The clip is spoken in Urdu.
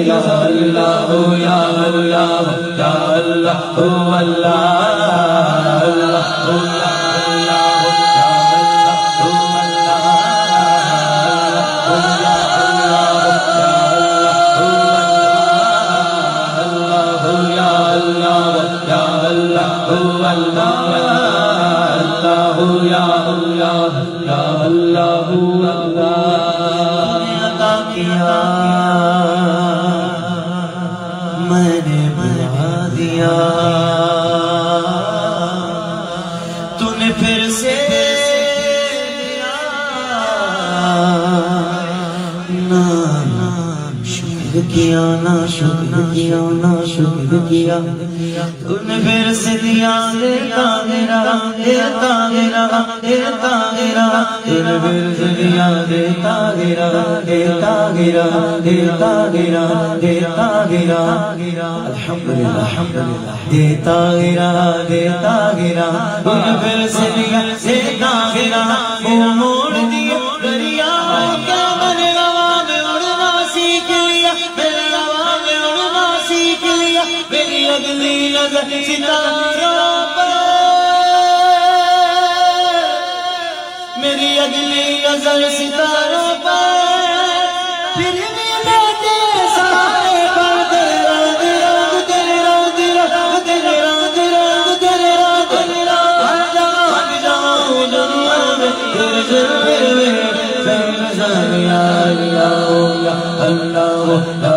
یا اللہ یا اللہ یا اللہ میں نے بنا دیا تو نے پھر سے شکر کیا نا شکر کیا نا شکر کیا تو نے پھر سے دیا دیتا میرا دیتا میرا دیتا میرا تو نے پھر سے دیا دیتا گرا دیتا گرا دیتا گرا دیتا گرا الحمدللہ الحمدللہ دیتا گرا دیتا گرا تو نے پھر سے دیا دیتا گرا وہ موڑ دیا دریا کیا میں نے ہوا میں اڑنا سیکھ لیا میرے ہوا میں اڑنا سیکھ لیا میری اگلی نظر ستاروں پر میری اگلی نظر ستاروں پر پھر بھی میں تیرے سائے پر تیرا رنگ تیرا رنگ تیرا رنگ تیرا رنگ ہٹ جاؤں دنیا میں تیرے جلوے میں یا اللہ یا اللہ